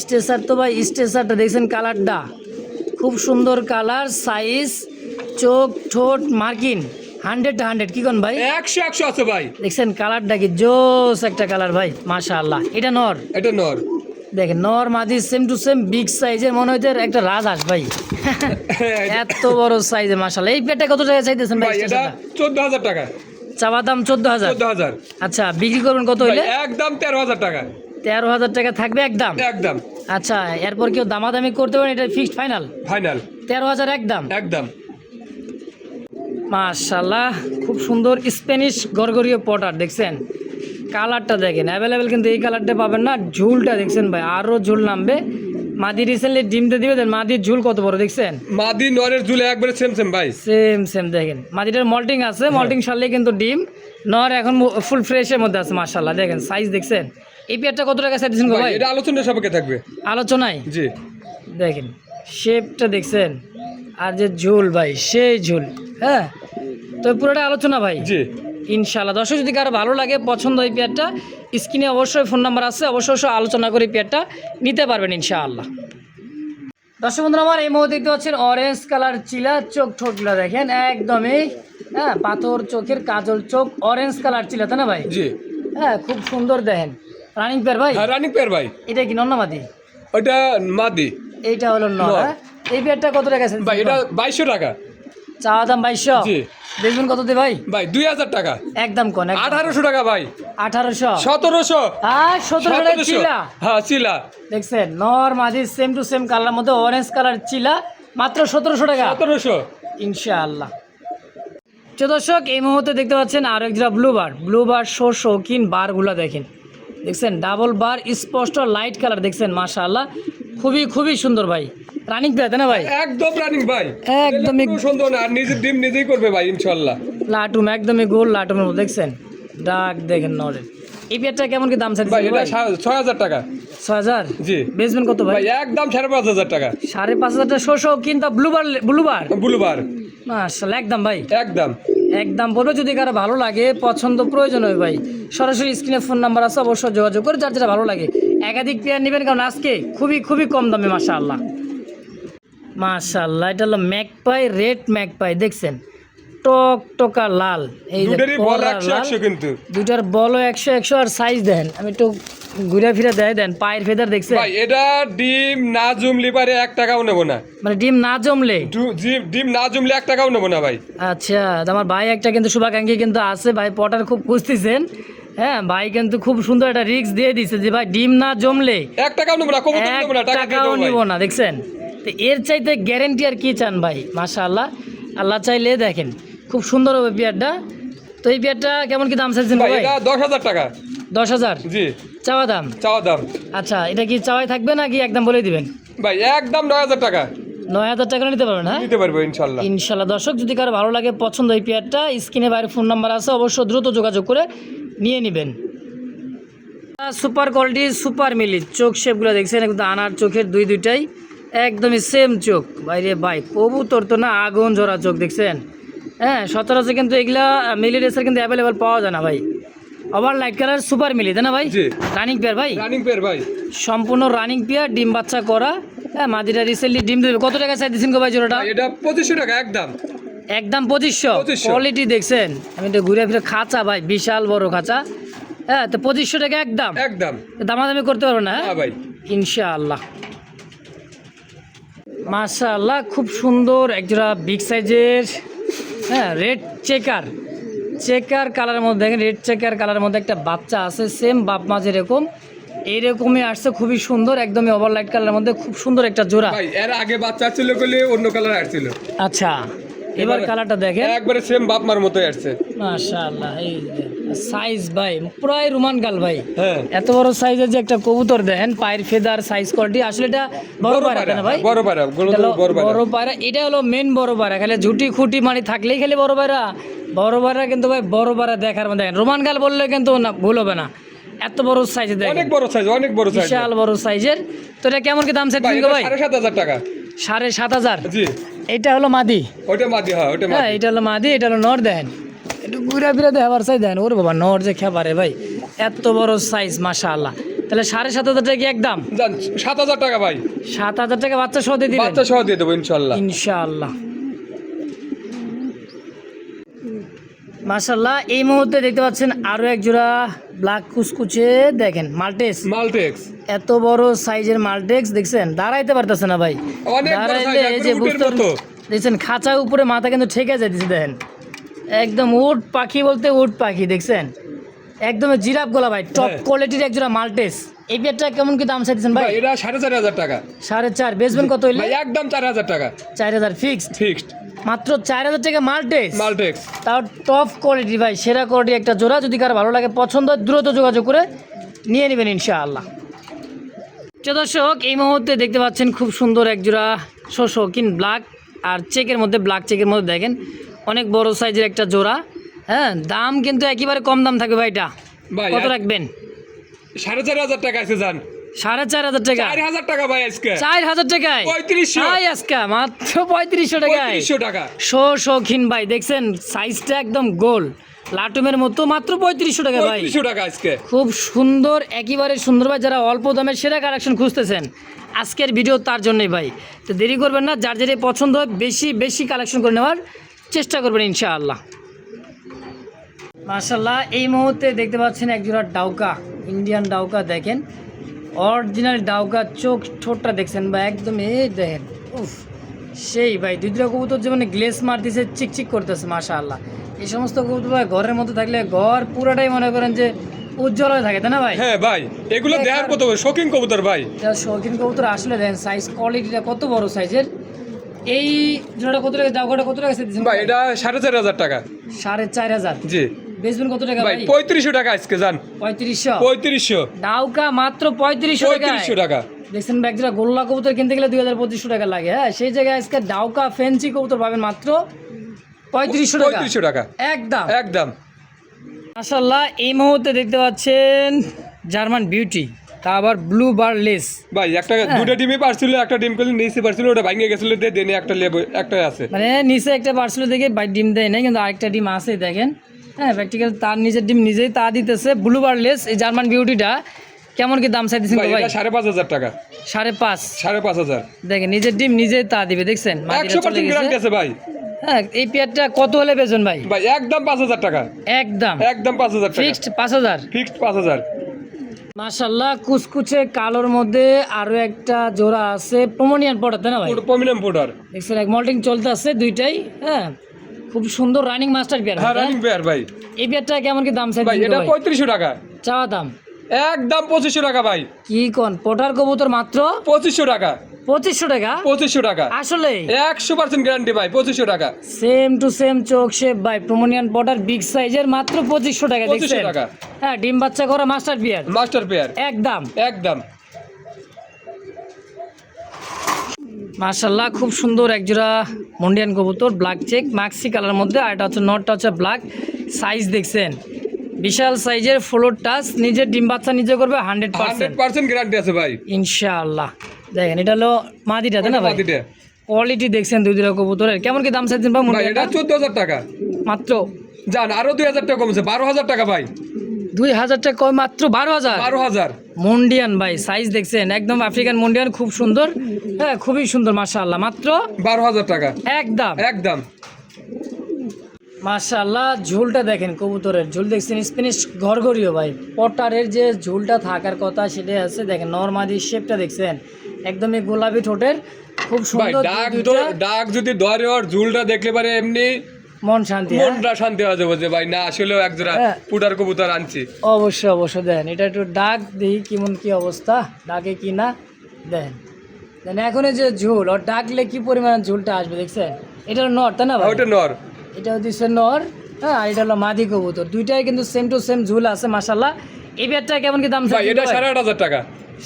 A: স্টেসার তো ভাই, স্টেসারটা দেখছেন কালারটা খুব সুন্দর কালার, সাইজ চোখ ঠোঁট মার্কিন 100 কি কোন ভাই?
B: 100 আছে ভাই।
A: দেখছেন কালারটা কি জোস একটা কালার ভাই মাশাআল্লাহ। এটা নর?
B: এটা নর।
A: দেখেন নর মাদি সেম টু সেম বিগ সাইজের, মনে হইতে একটা রাজহাঁস ভাই, এত বড় সাইজের মাশাআল্লাহ। এই পেটটা কত টাকা চাইতেছেন ভাই?
B: এটা 14000 টাকা
A: চাওয়া দাম 14000। আচ্ছা বিক্রি করবেন কত হইলে?
B: একদম 13000 টাকা।
A: 13000 টাকা থাকবে একদম?
B: একদম।
A: আচ্ছা এরপর কেউ দামাদামি করতে পারেন? এটা ফিক্সড ফাইনাল? 13000 একদম। মাশাআল্লাহ খুব সুন্দর স্প্যানিশ গরগরীয় পটার, দেখছেন কালারটা দেখেন অ্যাভেলেবেল, কিন্তু এই কালারটা পাবেন না। ঝুলটা দেখছেন ভাই, আরো ঝুল নামবে। মাদি রিসেন্টলি ডিমটা দিবে, দেন মাদির ঝুল কত বড় দেখছেন?
B: মাদি নরের ঝুল একবারে সেম ভাই,
A: সেম দেখেন। মাদিটার মল্টিং আছে, মল্টিং সারলে কিন্তু ডিম, নর এখন ফুল ফ্রেশের মধ্যে আছে মাশাআল্লাহ। দেখেন সাইজ দেখছেন। এই পেয়ারটা কত টাকা চাইছেন ভাই?
B: এটা আলোচনার সাপেক্ষে থাকবে।
A: আলোচনায়?
B: জি।
A: দেখেন শেপটা দেখছেন, আর যে ঝুল ভাই সেই ঝুল, হ্যাঁ তো পুরোটা আলোচনা ভাই।
B: জি
A: ইনশাআল্লাহ। দর্শক যদি কারো ভালো লাগে, পছন্দ এই পেয়ারটা, স্ক্রিনে অবশ্যই ফোন নাম্বার আছে, অবশ্যই আলোচনা করে পেয়ারটা নিতে পারবেন ইনশাআল্লাহ। দর্শক বন্ধুরা আমার এই মুহূর্তে দেখতে পাচ্ছেন অরেঞ্জ কালার চিলা, চোখ ঠোঁটগুলো দেখেন একদমই হ্যাঁ পাথর চোখের কাজল চোখ, অরেঞ্জ কালার চিলা তাই না ভাই?
B: জি।
A: হ্যাঁ খুব সুন্দর দেখেন, রানিং পেয়ার ভাই,
B: হ্যাঁ রানিং পেয়ার ভাই।
A: এটা কি নর না মাদি?
B: ওইটা মাদি।
A: এইটা হলো নর।
B: নর।
A: হ্যাঁ? এই পেয়ারটা কত টাকা আছে
B: ভাই এটা 2200 টাকা।
A: চাওয়া দাম 2200।
B: জি
A: দেখবেন কত দে ভাই?
B: ভাই 2000 টাকা।
A: একদম কোন
B: 1800 টাকা ভাই।
A: 1800
B: 1700।
A: আর 1700 টাকা চিলা।
B: হ্যাঁ চিলা
A: দেখছেন নর মাদি সেম টু সেম কালার মধ্যে অরেঞ্জ কালার চিলা মাত্র 1700 টাকা
B: 1700।
A: ইনশাআল্লাহ। দর্শক এই মুহূর্তে দেখতে পাচ্ছেন আরো এক জোড়া ব্লুবার শৌখিন বারগুলা দেখেন, দেখছেন ডাবল বার স্পষ্ট লাইট কালার, দেখছেন মাশাআল্লাহ খুবই সুন্দর ভাই। রানিং পেয়ার তাই না ভাই?
B: একদম রানিং ভাই,
A: একদমই
B: কোনো সুন্দর না, আর নিজের ডিম নিজেই করবে ভাই ইনশাআল্লাহ।
A: লাটুম একদমই গোল লাটুমের মধ্যে দেখছেন ডাক দেখেন নরের। এই পেয়ারটা কেমন কি দাম চাইছেন
B: ভাই এটা
A: ভাই?
B: 6000 টাকা।
A: 6000?
B: জি
A: বেচবেন কত ভাই?
B: ভাই একদম 5500 টাকা।
A: 5500 টাকা শৌখিন তা ব্লুবার
B: বুলবার
A: মাশাআল্লাহ একদম ভাই,
B: একদম
A: বলবে। যদি কারো ভালো লাগে পছন্দ প্রয়োজন হয় ভাই সরাসরি স্ক্রিনে ফোন নাম্বার আছে, অবশ্যই যোগাযোগ করে যার যেটা ভালো লাগে একাধিক পেয়ার নেবেন, কারণ আজকে খুবই কম দামে মাশাআল্লাহ। এটা হলো ম্যাকপাই, রেড ম্যাকপাই, দেখছেন টকটকা লাল, এই যে
B: দুটোরই বল
A: কলার
B: 100
A: লাল,
B: 100 কিন্তু
A: দুটার বলও 100 আর সাইজ দেন আমি একটু ঘুরে ফিরে দেন পায়ের ফেদার দেখছেন
B: ভাই এটা ডিম না জমলে পারে 1 টাকাও নেব না।
A: মানে ডিম না জমলে
B: ডিম না জমলে 1 টাকাও নেব না ভাই।
A: আচ্ছা আমার ভাই একটা কিন্তু শুভাকাঙ্ক্ষী কিন্তু আছে ভাই, পটার খুব খুঁজতেছেন। হ্যাঁ ভাই কিন্তু খুব সুন্দর একটা রিস্ক দিয়ে দিচ্ছে যে ভাই ডিম না জমলে
B: 1 টাকাও নেব না, কবুতর নেব না,
A: 1
B: টাকা
A: টাকাও নিব না, দেখছেন। তো এর চাইতে গ্যারেন্টি আর কি চান ভাই? মাশাআল্লাহ, আল্লাহ চাইলে দেখেন খুব সুন্দর হবে পেয়ারটা। তো এই পেয়ারটা কেমন কি দাম চাইছেন
B: ভাই
A: ভাই?
B: এটা 10000 টাকা।
A: 10000?
B: জি
A: চাওয়া দাম। আচ্ছা এটা কি চাওয়াই থাকবে নাকি একদম বলে দিবেন?
B: ভাই একদম 9000 টাকা।
A: 9000 টাকা নিতে পারবেন? হ্যাঁ
B: নিতে পারবো ইনশাআল্লাহ।
A: ইনশাআল্লাহ। দর্শক যদি কারো ভালো লাগে পছন্দ এই পেয়ারটা, স্ক্রিনে বাইরে ফোন নাম্বার আছে, অবশ্যই দ্রুত যোগাযোগ করে নিয়ে নেবেন। সুপার কোয়ালিটি সুপার মিলি চোখ শেপগুলো দেখছেন একদম আনার চোখের দুইটাই একদমই সেম চোখ বাইরে ভাই, কবুতর তো না আগুন ঝরা চোখ, দেখছেন। হ্যাঁ সচরাচর কিন্তু এগুলা মিলি রেসার কিন্তু অ্যাভেলেবেল পাওয়া যায় না ভাই। ওভার লাইট কালার সুপার মিলি তাই না ভাই?
B: জি
A: রানিং পেয়ার ভাই,
B: রানিং পেয়ার ভাই,
A: সম্পূর্ণ রানিং পেয়ার, ডিম বাচ্চা করা। হ্যাঁ মাদিরা রিসেন্টলি ডিম দেবে। কত টাকা চাই দিচ্ছেন গো ভাই জোড়াটা?
B: এটা 2500 টাকা
A: একদম 2500। কোয়ালিটি দেখছেন, আমি তো ঘুরে ফিরে খাঁচা ভাই, বিশাল বড় খাঁচা। হ্যাঁ তো 2500 টাকা একদম দামাদামি করতে পারবো না? হ্যাঁ
B: ভাই
A: ইনশাআল্লাহ। মাশাআল্লাহ খুব সুন্দর একজোড়া বিগ সাইজের, হ্যাঁ রেড চেকার কালারের মধ্যে দেখেন, রেড চেকার কালারের মধ্যে একটা বাচ্চা আছে সেম বাপ মা যেরকম এইরকমই আসছে, খুবই সুন্দর একদমই ওভার লাইট কালারের মধ্যে খুব সুন্দর একটা জোড়া।
B: ভাই এর আগে বাচ্চা ছিল বলে অন্য কালার আসছিল।
A: আচ্ছা এবার কালারটা দেখেন
B: একবারে সেম বাপ মার মতোই আসছে
A: মাশাআল্লাহ। এই সাইজ ভাই প্রায় রোমান গাল ভাই।
B: হ্যাঁ
A: এত বড় সাইজের যে একটা কবুতর দেখেন, পায়ের ফেদার সাইজ কোয়ালিটি, আসলে এটা বড় পায়রা না ভাই?
B: বড় পায়রা।
A: এটা হলো মেন বড় পায়রা, খালি ঝুটি খুঁটি মারি থাকলেই খালি বড় পায়রা কিন্তু ভাই বড় পায়রা দেখার মধ্যে দেখেন, রোমান গাল বললে কিন্তু না ভুল হবে না, এত বড় সাইজের দেখেন,
B: অনেক বড় সাইজ
A: বিশাল বড় সাইজের। তো এটা কেমন কি দাম চাইছেন গো ভাই?
B: 7500 টাকা।
A: 7500?
B: জি
A: এটা হলো মাদি,
B: ওটা মাদি। হ্যাঁ ওটা মাদি।
A: হ্যাঁ এটা হলো মাদি, এটা হলো নর। দেখেন একটু ঘুরে ফিরে দেখাবার চাই দেন, ওরে বাবা নর যে খেপারে ভাই, এত বড় সাইজ মাশাআল্লাহ। তাহলে 7500 টাকা কি একদম?
B: 7000 টাকা ভাই।
A: 7000 টাকা বাচ্চা সহ দিয়ে দিবেন?
B: বাচ্চা সহ দিয়ে দেবো
A: ইনশাআল্লাহ। মাশাআল্লাহ এই মুহূর্তে দেখতে পাচ্ছেন আরো এক জোড়া ব্ল্যাক কুচকুচে, দেখেন মাল্টেক্স। এত বড় সাইজের মাল্টেক্স দেখছেন, দাঁড়াইতে পারতেছে না ভাই, দাঁড়াইলে এই যে দেখছেন খাঁচা উপরে মাথা কিন্তু ঠেকে যাইতেছে, দেখেন একদম উট পাখি বলতে উট পাখি, দেখছেন একদম জিরাফ গলা ভাই, টপ কোয়ালিটির এক জোড়া মাল্টেক্স। এই পেয়ারটা কেমন কি দাম চাইছেন ভাই?
B: এটা 4500 টাকা।
A: 4.5? বেচবেন কত হইলে?
B: ভাই একদম 4000 টাকা।
A: 4000 ফিক্সড? মাত্র 4000 টাকা মাল্টেক্স, তাও টপ কোয়ালিটি ভাই, সেরা কোয়ালিটি একটা জোড়া। যদি কারো ভালো লাগে পছন্দ দ্রুত যোগাযোগ করে নিয়ে নেবেন ইনশাআল্লাহ। দর্শক এই মুহূর্তে দেখতে পাচ্ছেন খুব সুন্দর এক জোড়া শৌখিন ব্ল্যাক আর চেকের মধ্যে, ব্ল্যাক চেকের মধ্যে দেখেন অনেক বড় সাইজের একটা জোড়া। হ্যাঁ দাম কিন্তু একেবারে কম দাম থাকবে ভাই। এটা কত রাখবেন?
B: 4500 টাকা আছে জান।
A: 4500 টাকা?
B: 4000 টাকা ভাই আজকে।
A: 4000 টাকায়?
B: 3500
A: আজকে মাত্র 3500 টাকায়।
B: 3500 টাকা।
A: শৌখিন ভাই দেখছেন সাইজটা একদম গোল লাটুমের মতো, মাত্র 3500 টাকা ভাই।
B: 3500 টাকা আজকে।
A: খুব সুন্দর একেবারে সুন্দর ভাই, যারা অল্প দামের সেরা কালেকশন খুঁজতেছেন আজকের ভিডিও তার জন্যই ভাই। তো দেরি করবেন না, যার যেটা পছন্দ হয় বেশি কালেকশন করে নেওয়ার চেষ্টা করবেন ইনশাআল্লাহ। মাশাআল্লাহ এই মুহূর্তে দেখতে পাচ্ছেন এক জোড়া ডাউকা, ইন্ডিয়ান ডাউকা দেখেন, অরিজিনাল ডাউকা, চোখ ঠোঁটটা দেখছেন ভাই, একদম এই দেখেন, উফ সেই ভাই। দুইটা কবুতর যে মানে গ্লেস মারতেছে, চিকচিক করতেছে, মাশাআল্লাহ। এই সমস্ত কবুতর ভাই ঘরের মধ্যে থাকলে ঘর পুরাটাই মনে করেন যে উজ্জ্বল হয়ে থাকে, তাই না ভাই?
B: হ্যাঁ ভাই, এগুলো দেখার কত শৌখিন কবুতর ভাই।
A: শৌখিন কবুতর আসলে দেখেন সাইজ কোয়ালিটিটা কত বড় সাইজের। এই জোড়াটা কত টাকা, ডাউকাটা কত টাকা দিচ্ছেন
B: ভাই? এটা 4,500 টাকা।
A: 4,500?
B: জি।
A: বেচবেন কত টাকা
B: ভাই?
A: ভাই?
B: 3500 টাকা আজকে জান।
A: 3500? ডাউকা মাত্র 3500 টাকা। দেখছেন ভাই, একটা গোল্লা কবুতর কিনতে গেলে 2,000-2,500 টাকা লাগে। হ্যাঁ, সেই জায়গায় আজকে ডাউকা ফ্যান্সি কবুতর পাবেন মাত্র 3500 টাকা।
B: 3500 টাকা
A: একদম
B: একদম।
A: মাশাআল্লাহ। এই মুহূর্তে দেখতে পাচ্ছেন জার্মান বিউটি, তা আবার ব্লু বার লেস।
B: ভাই একটা দুটো ডিমই পারছিল, একটা ডিম করলে নিচে পারছিল, ওটা ভাঙে গেছিল, দেনে একটা লেবু একটা আছে,
A: মানে নিচে একটা পার্সেল দেখে ভাই ডিম দেয় নাই, কিন্তু আরেকটা ডিম আছে দেখেন। হ্যাঁ, প্র্যাকটিক্যাল তার নিজের ডিম নিজেই তা দিতেছে। ব্লু বার লেস এই জার্মান বিউটিটা কেমন কি দাম চাইতেছেন
B: ভাই?
A: ভাই?
B: এটা 5,500 টাকা।
A: 5,500?
B: 5,500
A: দেখেন নিজের ডিম নিজেই তা দিবে, দেখছেন?
B: 100% গ্যারান্টি আছে ভাই।
A: হ্যাঁ, এই পেয়ারটা কত হলে বেচবেন ভাই?
B: ভাই একদম 5,000 টাকা।
A: একদম
B: 5,000 টাকা
A: ফিক্সড 5,000?
B: ফিক্সড 5,000।
A: মাশাআল্লাহ, কুচকুচে কালোর মধ্যে আরো একটা জোড়া আছে, প্রমোনিয়ান পড়া, তাই না ভাই?
B: Premium powder.
A: দেখছেন এক মল্টিং চলতে আছে দুইটাই। হ্যাঁ, খুব সুন্দর রানিং মাস্টার পেয়ার।
B: হ্যাঁ, রানিং পেয়ার ভাই।
A: এই পেয়ারটা কেমন কি দাম চাইছেন
B: ভাই? এটা
A: ভাই?
B: 3500 টাকা
A: চাওয়া দাম
B: একদম 2500 টাকা ভাই।
A: কি কোন পটার কবুতর মাত্র
B: 2500 টাকা।
A: 2500 টাকা?
B: 2500 টাকা
A: আসলে
B: 100% গ্যারান্টি ভাই। 2500 টাকা
A: সেম টু সেম চোখ শেপ ভাই, প্রমোনিয়ান পটার বিগ সাইজের মাত্র 2500 টাকা।
B: 2500
A: দেখছেন?
B: টাকা।
A: হ্যাঁ, ডিম বাচ্চা করা মাস্টার পেয়ার
B: মাস্টার পেয়ার
A: একদম।
B: একদম।
A: মাশাআল্লাহ, খুব সুন্দর একজোড়া মন্ডিয়ান কবুতর, ব্ল্যাক চেক মাক্সি কালার মধ্যে, আর এটা হচ্ছে নটটা হচ্ছে ব্ল্যাক। সাইজ দেখছেন বিশাল সাইজের, ফ্লোর টাচ, নিজের ডিম বাচ্চা নিজে করবে 100%।
B: 100% গ্যারান্টি আছে ভাই
A: ইনশাআল্লাহ। দেখেন এটা হলো মাদিটা, তাই না ভাই?
B: মাদিটা।
A: কোয়ালিটি দেখছেন দুইটা কবুতরের, কেমন কি দাম চাইছেন ভাই?
B: ভাই এটা 14,000 টাকা।
A: মাত্র
B: জান আরো 2,000 টাকা কমছে, 12,000 টাকা ভাই।
A: 2,000 টাকা কম, মাত্র 12,000?
B: 12,000।
A: মন্ডিয়ান ভাই, সাইজ দেখছেন একদম আফ্রিকান মন্ডিয়ান, খুব সুন্দর। হ্যাঁ, খুবই সুন্দর মাশাআল্লাহ, মাত্র
B: 12,000 টাকা
A: একদম
B: একদম।
A: মাশাআল্লাহ। ঝুলটা দেখেন, কবুতরের ঝুল দেখছেন স্প্যানিশ ঘরঘরিও ভাই। পটারের যে ঝুলটা থাকার কথা সেটাই আছে। দেখেন নরমাদি শেপটা দেখছেন, একদমই গোলাপি ঠোঁটের, খুব
B: ভাই
A: সুন্দর।
B: ডাক যদি ধরে, ওর ঝুলটা দেখলে পারে এমনি
A: মন শান্তি। হ্যাঁ?
B: মনটা শান্তি হয়ে যাবে যে ভাই না আসলেও একজোড়া
A: হ্যাঁ।
B: পুটার কবুতর আনছি।
A: অবশ্যই অবশ্যই দেখেন, এটা একটু ডাক দেখি কেমন কি অবস্থা, ডাকে কি না দেখেন। দেখেন এখন এই যে ঝুল, ওর ডাকলে কি পরিমাণ ঝুলটা আসবে দেখছেন। এটা হলো নর, তাই না ভাই?
B: ওটা নর।
A: এটা হচ্ছে নর। হ্যাঁ, আর এটা হলো মাদি কবুতর, দুইটাই কিন্তু সেম টু সেম ঝুল আছে মাশাআল্লাহ। এই ব্যাটটা কেমন কি দাম
B: ভাই? এটা 8,500 টাকা।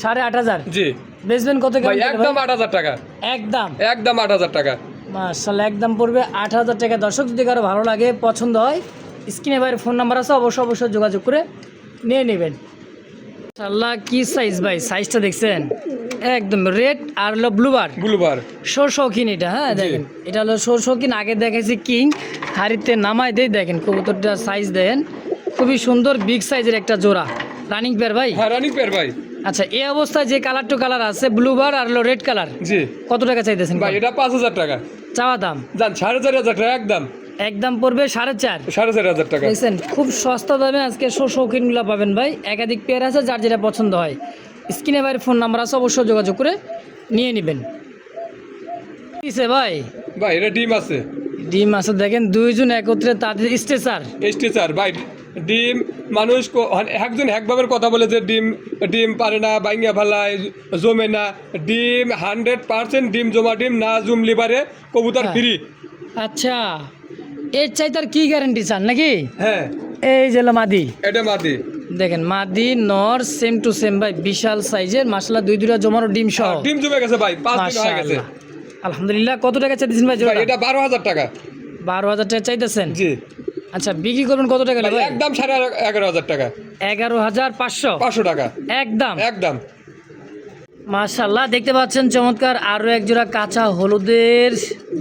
A: 8,500?
B: জি।
A: বেচবেন কত
B: ভাই একদম 8,000 টাকা।
A: একদম
B: একদম 8,000 টাকা।
A: মাশাআল্লাহ, একদম পড়বে 8,000 টাকা। দর্শক যদি কারো ভালো লাগে, পছন্দ হয়, স্ক্রিনে বাইরে ফোন নাম্বার আছে, অবশ্যই যোগাযোগ করে নিয়ে নেবেন। মাশাআল্লাহ, কি সাইজ ভাই, সাইজটা দেখছেন একদম রেড, আর হলো ব্লুবার
B: ব্লুবার
A: শৌখিন এটা। হ্যাঁ দেখেন, এটা হলো শৌখিন। আগে দেখেছি কিং, হাড়িতে নামাই দেই। দেখেন কবুতরটার সাইজ দেখেন, খুবই সুন্দর বিগ সাইজের একটা জোড়া রানিং পেয়ার ভাই।
B: হ্যাঁ, রানিং পেয়ার ভাই।
A: আচ্ছা, এই অবস্থায় যে কালার টু কালার আছে, ব্লুবার আর হলো রেড কালার,
B: জি।
A: কত টাকা চাইতেছেন
B: ভাই এটা 5,000 টাকা
A: চাওয়া দাম?
B: জান 4,500 টাকা একদম।
A: একদম পড়বে 4,500?
B: 4,500 টাকা।
A: দেখছেন খুব সস্তা দামে আজকে শৌখিনগুলো পাবেন ভাই। একাধিক পেয়ার আছে, যার যেটা পছন্দ হয় স্ক্রিনে বাইরে ফোন নাম্বার আছে, অবশ্যই যোগাযোগ করে নিয়ে নেবেন। কিসে ভাই?
B: ভাই এটা ডিম আছে।
A: ডিম আছে দেখেন, দুইজন একত্রে তাদের
B: স্ট্রেচার ভাই। ডিম মানুষ একজন একভাবে কথা বলে যে ডিম পারে না, বাইঙ্গা ফালায়, জমে না। ডিম 100% ডিম জমা, ডিম না জমলি পারে কবুতর ফ্রি।
A: আচ্ছা, এর চাই তার কি গ্যারান্টি চান নাকি?
B: হ্যাঁ,
A: এই যে হলো মাদি,
B: এটা মাদি।
A: দেখেন মাদি নর সেম টু সেম ভাই, বিশাল সাইজের মাশাআল্লাহ, দুইটা জমানো ডিম সহ।
B: ডিম জমে গেছে ভাই, 5 দিন হয়ে গেছে।
A: আলহামদুলিল্লাহ। কত টাকা চাইতেছেন ভাই জোড়া?
B: এটা 12,000 টাকা।
A: 12,000 টাকা চাইতেছেন?
B: জি।
A: আচ্ছা, বিক্রি করুন কত টাকা ভাই?
B: একদম 11,500 টাকা।
A: 11,500
B: টাকা
A: একদম
B: একদম।
A: মাশাআল্লাহ, দেখতে পাচ্ছেন চমৎকার আরো এক জোড়া কাঁচা হলুদের